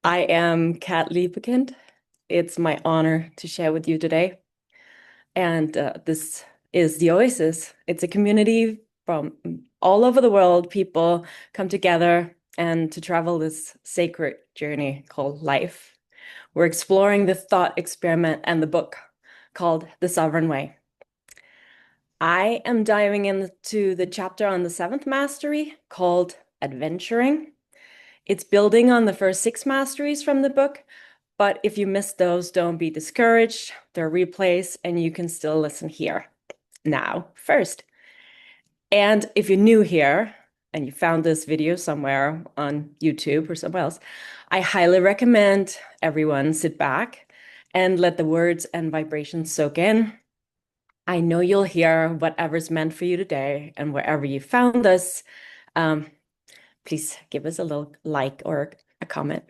I am Kat Lieberkind. It's my honor to share with you today. And this is the Oasis. It's a community from all over the world. People come together and to travel this sacred journey called life. We're exploring the thought experiment and the book called The Sovereign Way. I am diving into the chapter on the seventh mastery called Adventuring. It's building on the first six masteries from the book, but if you missed those, don't be discouraged. They're replays and you can still listen here now first. And if you're new here and you found this video somewhere on YouTube or somewhere else, I highly recommend everyone sit back and let the words and vibrations soak in. I know you'll hear whatever's meant for you today, and wherever you found us, um, please give us a little like or a comment.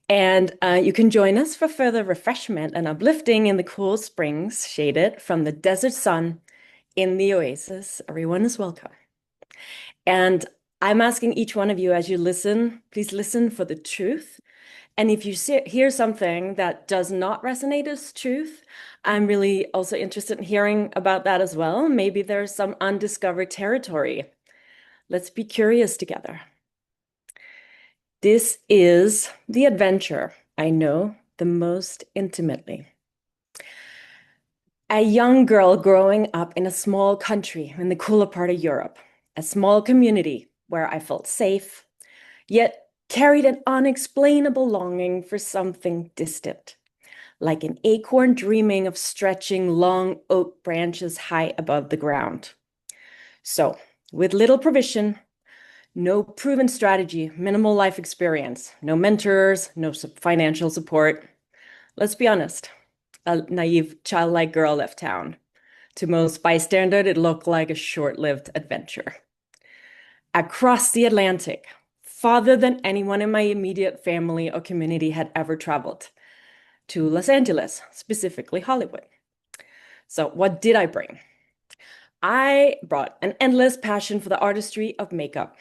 And you can join us for further refreshment and uplifting in the cool springs shaded from the desert sun in the oasis. Everyone is welcome. And I'm asking each one of you as you listen, please listen for the truth. And if you hear something that does not resonate as truth, I'm really also interested in hearing about that as well. Maybe there's some undiscovered territory. Let's be curious together. This is the adventure I know the most intimately. A young girl growing up in a small country in the cooler part of Europe, a small community where I felt safe, yet carried an unexplainable longing for something distant, like an acorn dreaming of stretching long oak branches high above the ground. So, with little provision, no proven strategy, minimal life experience, no mentors, no financial support. Let's be honest, a naive, childlike girl left town. To most bystanders, it looked like a short-lived adventure. Across the Atlantic, farther than anyone in my immediate family or community had ever traveled, to Los Angeles, specifically Hollywood. So what did I bring? I brought an endless passion for the artistry of makeup.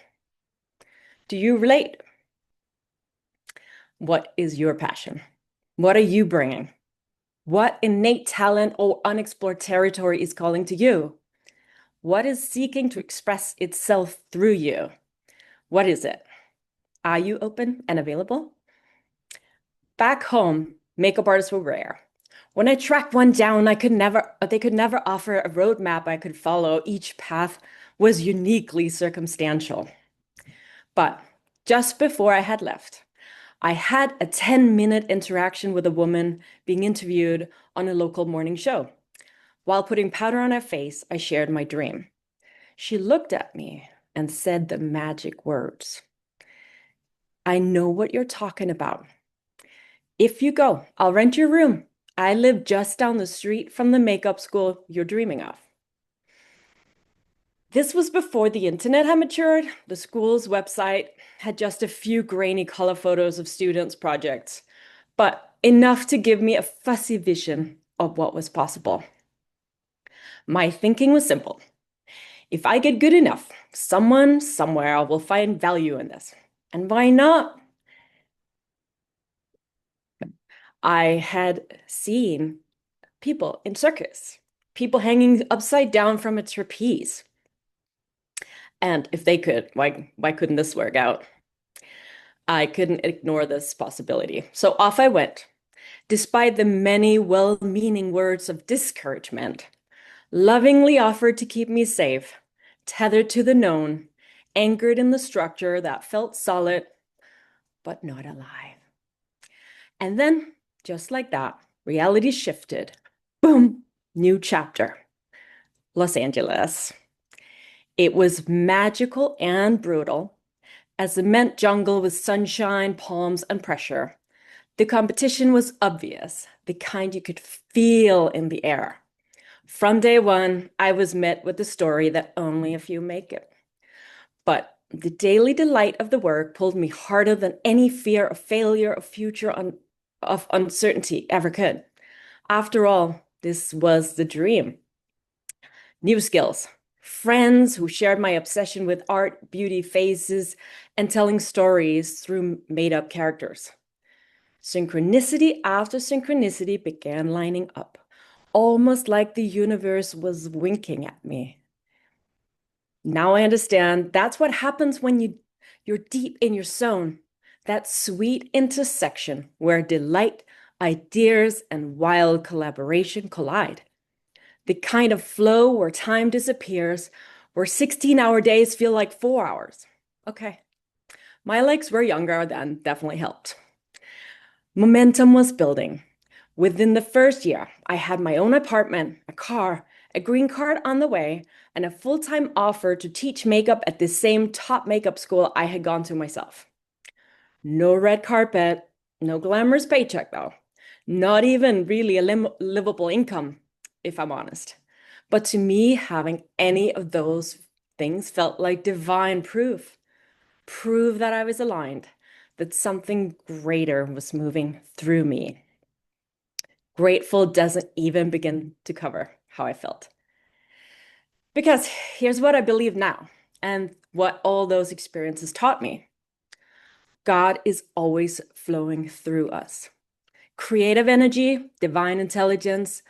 Do you relate? What is your passion? What are you bringing? What innate talent or unexplored territory is calling to you? What is seeking to express itself through you? What is it? Are you open and available? Back home, makeup artists were rare. When I tracked one down, they could never offer a roadmap I could follow. Each path was uniquely circumstantial. But just before I had left, I had a 10-minute interaction with a woman being interviewed on a local morning show. While putting powder on her face, I shared my dream. She looked at me and said the magic words. I know what you're talking about. If you go, I'll rent your room. I live just down the street from the makeup school you're dreaming of. This was before the internet had matured. The school's website had just a few grainy color photos of students' projects, but enough to give me a fuzzy vision of what was possible. My thinking was simple. If I get good enough, someone somewhere will find value in this. And why not? I had seen people in circus, people hanging upside down from a trapeze. And if they could, why couldn't this work out? I couldn't ignore this possibility. So off I went, despite the many well-meaning words of discouragement, lovingly offered to keep me safe, tethered to the known, anchored in the structure that felt solid, but not alive. And then, just like that, reality shifted. Boom, new chapter. Los Angeles. It was magical and brutal, a cement jungle with sunshine, palms, and pressure. The competition was obvious, the kind you could feel in the air. From day one, I was met with the story that only a few make it. But the daily delight of the work pulled me harder than any fear of failure, of uncertainty ever could. After all, this was the dream. New skills, friends who shared my obsession with art, beauty, faces, and telling stories through made-up characters. Synchronicity after synchronicity began lining up, almost like the universe was winking at me. Now I understand that's what happens when you're deep in your zone, that sweet intersection where delight, ideas, and wild collaboration collide. The kind of flow where time disappears, where 16-hour days feel like 4 hours. Okay, my legs were younger, that definitely helped. Momentum was building. Within the first year, I had my own apartment, a car, a green card on the way, and a full-time offer to teach makeup at the same top makeup school I had gone to myself. No red carpet, no glamorous paycheck though. Not even really a livable income, if I'm honest. But to me, having any of those things felt like divine proof. Proof that I was aligned, that something greater was moving through me. Grateful doesn't even begin to cover how I felt. Because here's what I believe now, and what all those experiences taught me. God is always flowing through us. Creative energy, divine intelligence,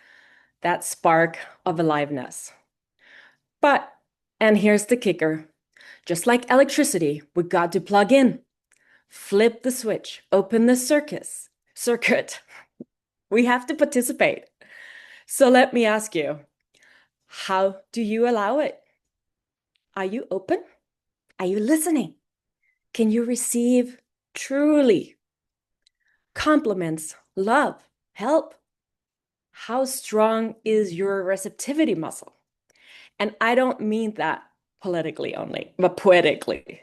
that spark of aliveness. But, and here's the kicker, just like electricity, we got to plug in, flip the switch, open the circuit. We have to participate. So let me ask you, how do you allow it? Are you open? Are you listening? Can you receive truly compliments, love, help? How strong is your receptivity muscle? And I don't mean that politically only, but poetically.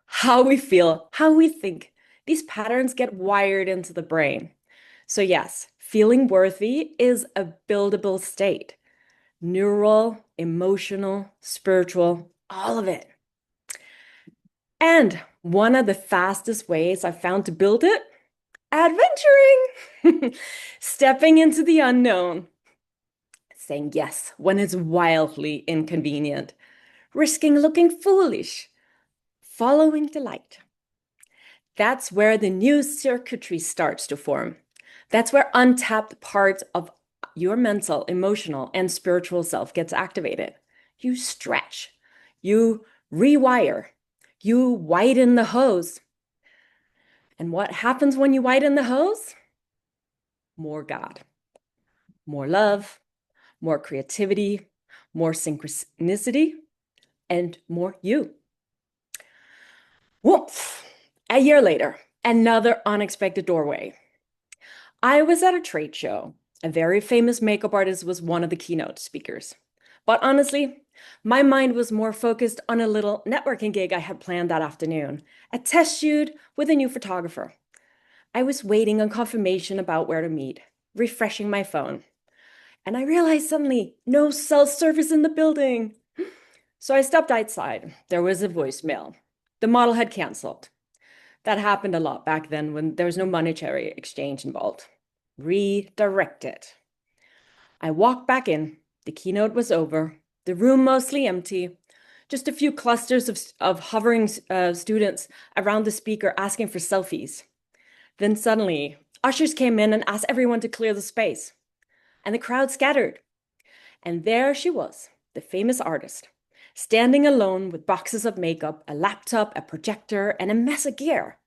How we feel, how we think, these patterns get wired into the brain. So, yes, feeling worthy is a buildable state. Neural, emotional, spiritual, all of it. And one of the fastest ways I found to build it, adventuring, stepping into the unknown, saying yes when it's wildly inconvenient, risking looking foolish, following the light. That's where the new circuitry starts to form. That's where untapped parts of your mental, emotional, and spiritual self gets activated. You stretch, you rewire, you widen the hose. And what happens when you widen the hose? More God, more love, more creativity, more synchronicity, and more you. Woof! A year later, another unexpected doorway. I was at a trade show. A very famous makeup artist was one of the keynote speakers. But honestly, my mind was more focused on a little networking gig I had planned that afternoon, a test shoot with a new photographer. I was waiting on confirmation about where to meet, refreshing my phone. And I realized suddenly, no cell service in the building. So I stepped outside. There was a voicemail. The model had canceled. That happened a lot back then when there was no monetary exchange involved. Redirected. I walked back in. The keynote was over. The room mostly empty. Just a few clusters of hovering students around the speaker asking for selfies. Then suddenly, ushers came in and asked everyone to clear the space. And the crowd scattered. And there she was, the famous artist, standing alone with boxes of makeup, a laptop, a projector, and a mess of gear.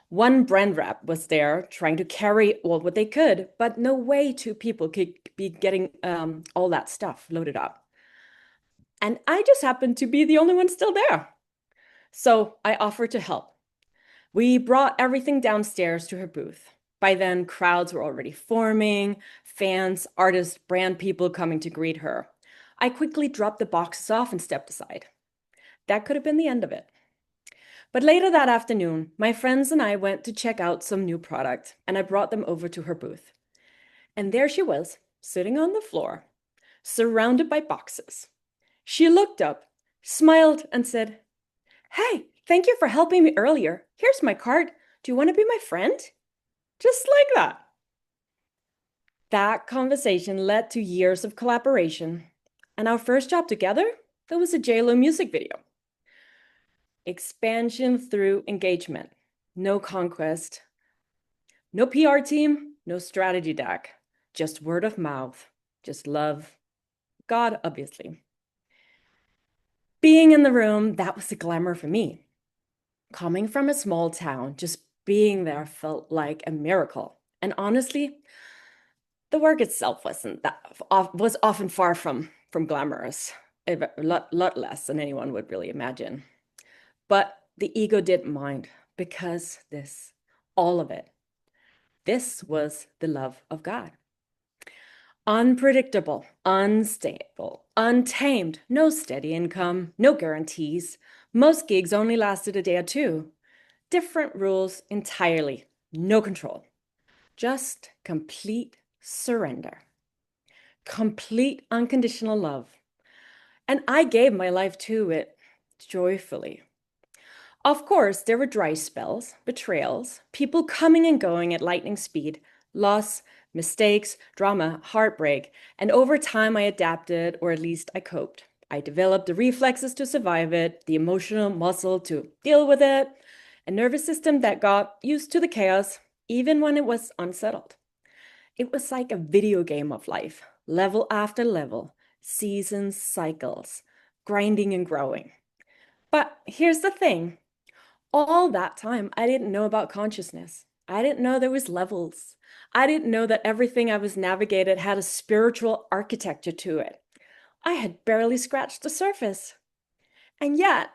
One brand rep was there trying to carry all what they could, but no way two people could be getting all that stuff loaded up. And I just happened to be the only one still there. So I offered to help. We brought everything downstairs to her booth. By then, crowds were already forming, fans, artists, brand people coming to greet her. I quickly dropped the boxes off and stepped aside. That could have been the end of it. But later that afternoon, my friends and I went to check out some new product, and I brought them over to her booth. And there she was, sitting on the floor, surrounded by boxes. She looked up, smiled, and said, "Hey, thank you for helping me earlier. Here's my card. Do you want to be my friend?" Just like that. That conversation led to years of collaboration. And our first job together, that was a JLo music video. Expansion through engagement. No conquest, No PR team, no strategy deck, just word of mouth, just love, God, obviously. Being in the room, that was the glamour for me. Coming from a small town, just being there felt like a miracle. And honestly, the work itself was often far from glamorous, a lot less than anyone would really imagine. But the ego didn't mind because all of it, this was the love of God. Unpredictable, unstable, untamed, no steady income, no guarantees. Most gigs only lasted a day or two. Different rules entirely, no control. Just complete surrender. Complete unconditional love. And I gave my life to it joyfully. Of course, there were dry spells, betrayals, people coming and going at lightning speed, loss, mistakes, drama, heartbreak, and over time I adapted, or at least I coped. I developed the reflexes to survive it, the emotional muscle to deal with it, a nervous system that got used to the chaos, even when it was unsettled. It was like a video game of life, level after level, seasons, cycles, grinding and growing. But here's the thing. All that time, I didn't know about consciousness. I didn't know there was levels. I didn't know that everything I was navigated had a spiritual architecture to it. I had barely scratched the surface. And yet,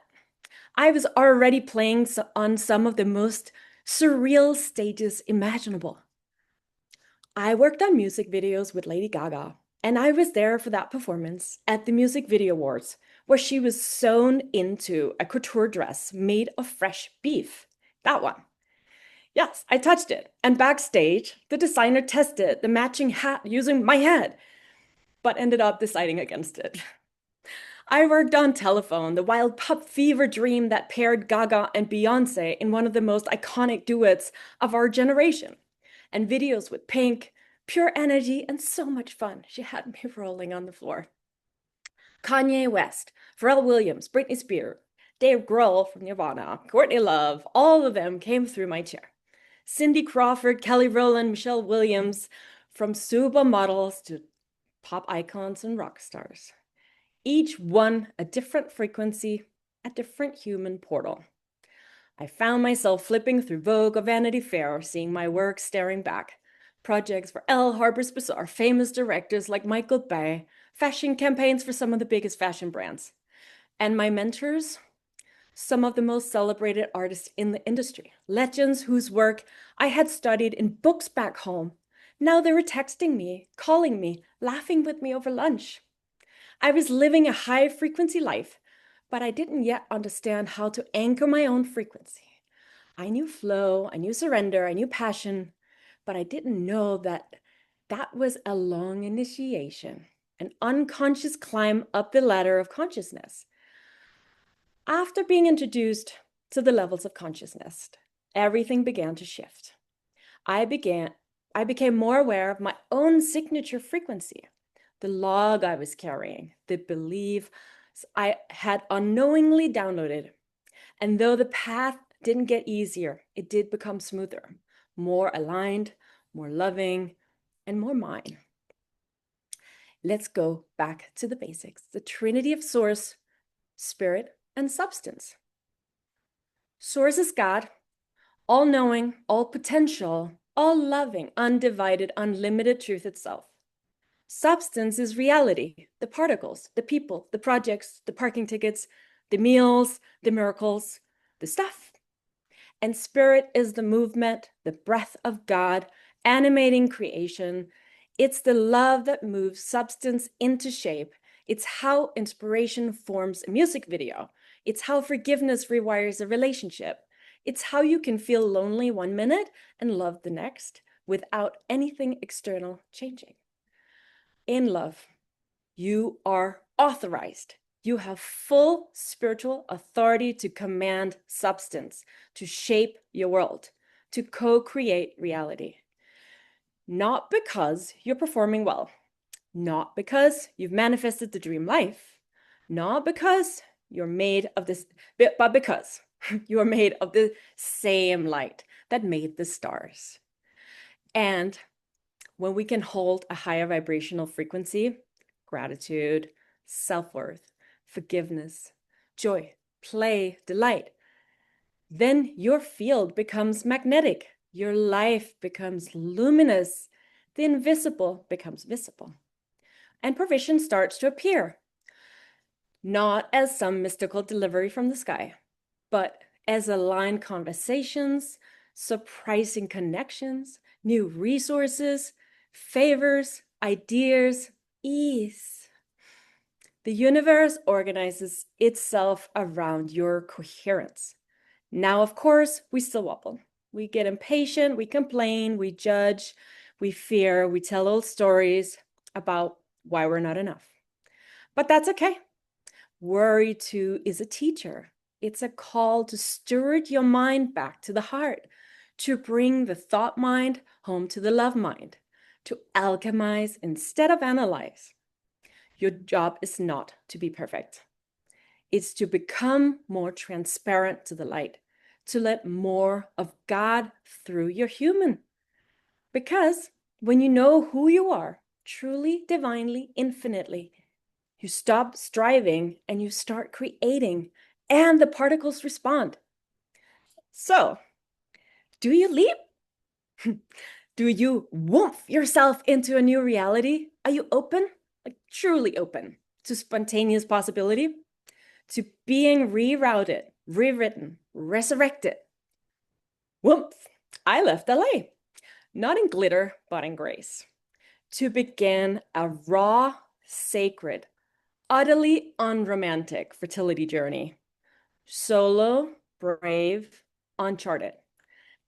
I was already playing on some of the most surreal stages imaginable. I worked on music videos with Lady Gaga, and I was there for that performance at the Music Video Awards, where she was sewn into a couture dress made of fresh beef. That one. Yes, I touched it. And backstage, the designer tested the matching hat using my head, but ended up deciding against it. I worked on Telephone, the wild pup fever dream that paired Gaga and Beyonce in one of the most iconic duets of our generation. And videos with Pink, pure energy, and so much fun. She had me rolling on the floor. Kanye West, Pharrell Williams, Britney Spears, Dave Grohl from Nirvana, Courtney Love, all of them came through my chair. Cindy Crawford, Kelly Rowland, Michelle Williams, from supermodels to pop icons and rock stars. Each one a different frequency, a different human portal. I found myself flipping through Vogue or Vanity Fair, seeing my work staring back. Projects for Elle, Harper's Bazaar, famous directors like Michael Bay, fashion campaigns for some of the biggest fashion brands. And my mentors, some of the most celebrated artists in the industry, legends whose work I had studied in books back home. Now they were texting me, calling me, laughing with me over lunch. I was living a high frequency life, but I didn't yet understand how to anchor my own frequency. I knew flow, I knew surrender, I knew passion, but I didn't know that that was a long initiation, an unconscious climb up the ladder of consciousness. After being introduced to the levels of consciousness, everything began to shift. I became more aware of my own signature frequency, the log I was carrying, the belief I had unknowingly downloaded. And though the path didn't get easier, it did become smoother, more aligned, more loving, and more mine. Let's go back to the basics, the trinity of source, spirit, and substance. Source is God, all-knowing, all-potential, all-loving, undivided, unlimited truth itself. Substance is reality, the particles, the people, the projects, the parking tickets, the meals, the miracles, the stuff. And spirit is the movement, the breath of God, animating creation. It's the love that moves substance into shape. It's how inspiration forms a music video. It's how forgiveness rewires a relationship. It's how you can feel lonely one minute and love the next without anything external changing. In love, you are authorized. You have full spiritual authority to command substance, to shape your world, to co-create reality. Not because you're performing well, not because you've manifested the dream life, not because you're made of this, but because you are made of the same light that made the stars. And when we can hold a higher vibrational frequency, gratitude, self-worth, forgiveness, joy, play, delight, then your field becomes magnetic. Your life becomes luminous. The invisible becomes visible. And provision starts to appear, not as some mystical delivery from the sky, but as aligned conversations, surprising connections, new resources, favors, ideas, ease. The universe organizes itself around your coherence. Now, of course, we still wobble. We get impatient, we complain, we judge, we fear, we tell old stories about why we're not enough. But that's okay. Worry too is a teacher. It's a call to steward your mind back to the heart, to bring the thought mind home to the love mind, to alchemize instead of analyze. Your job is not to be perfect. It's to become more transparent to the light, to let more of God through your human. Because when you know who you are, truly, divinely, infinitely, you stop striving and you start creating, and the particles respond. So, do you leap? Do you woof yourself into a new reality? Are you open, like truly open to spontaneous possibility, to being rerouted, rewritten, resurrected? Whoops, I left LA, not in glitter, but in grace, to begin a raw, sacred, utterly unromantic fertility journey. Solo, brave, uncharted.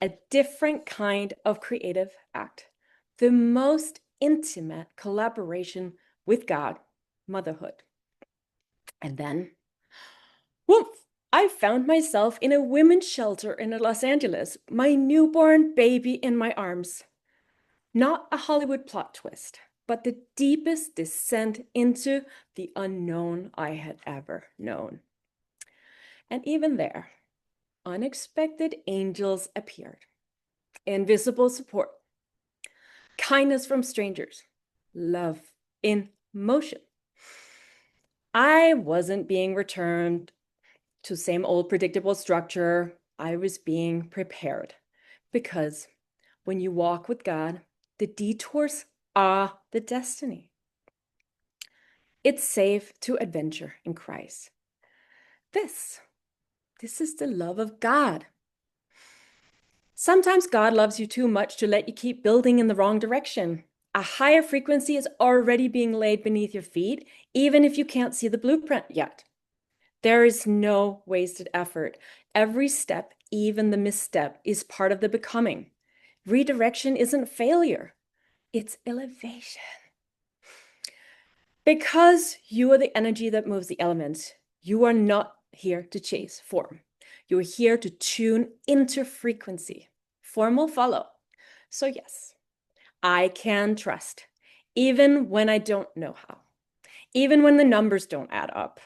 A different kind of creative act. The most intimate collaboration with God, motherhood. And then, whoof, I found myself in a women's shelter in Los Angeles, my newborn baby in my arms. Not a Hollywood plot twist, but the deepest descent into the unknown I had ever known. And even there, unexpected angels appeared. Invisible support, kindness from strangers, love in motion. I wasn't being returned to same old predictable structure. I was being prepared, because when you walk with God, the detours are the destiny. It's safe to adventure in Christ. This is the love of God. Sometimes God loves you too much to let you keep building in the wrong direction. A higher frequency is already being laid beneath your feet, even if you can't see the blueprint yet. There is no wasted effort. Every step, even the misstep, is part of the becoming. Redirection isn't failure, it's elevation. Because you are the energy that moves the elements, you are not here to chase form. You're here to tune into frequency. Form will follow. So yes, I can trust, even when I don't know how, even when the numbers don't add up,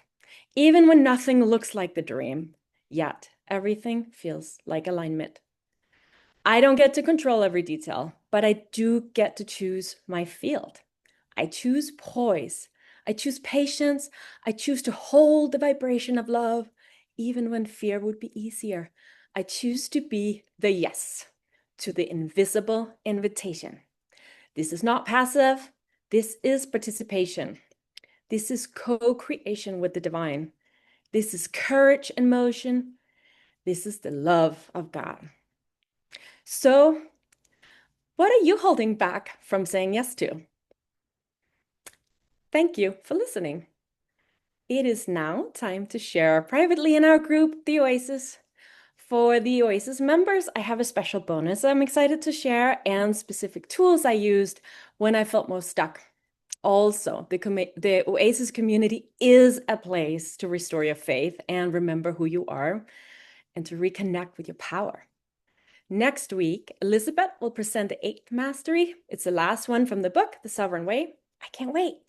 even when nothing looks like the dream, yet everything feels like alignment. I don't get to control every detail, but I do get to choose my field. I choose poise. I choose patience. I choose to hold the vibration of love, even when fear would be easier. I choose to be the yes to the invisible invitation. This is not passive. This is participation. This is co-creation with the divine. This is courage in motion. This is the love of God. So, what are you holding back from saying yes to? Thank you for listening. It is now time to share privately in our group, the Oasis. For the Oasis members, I have a special bonus I'm excited to share, and specific tools I used when I felt most stuck. Also, the Oasis community is a place to restore your faith and remember who you are, and to reconnect with your power. Next week, Elizabeth will present the 8th mastery. It's the last one from the book, The Sovereign Way. I can't wait.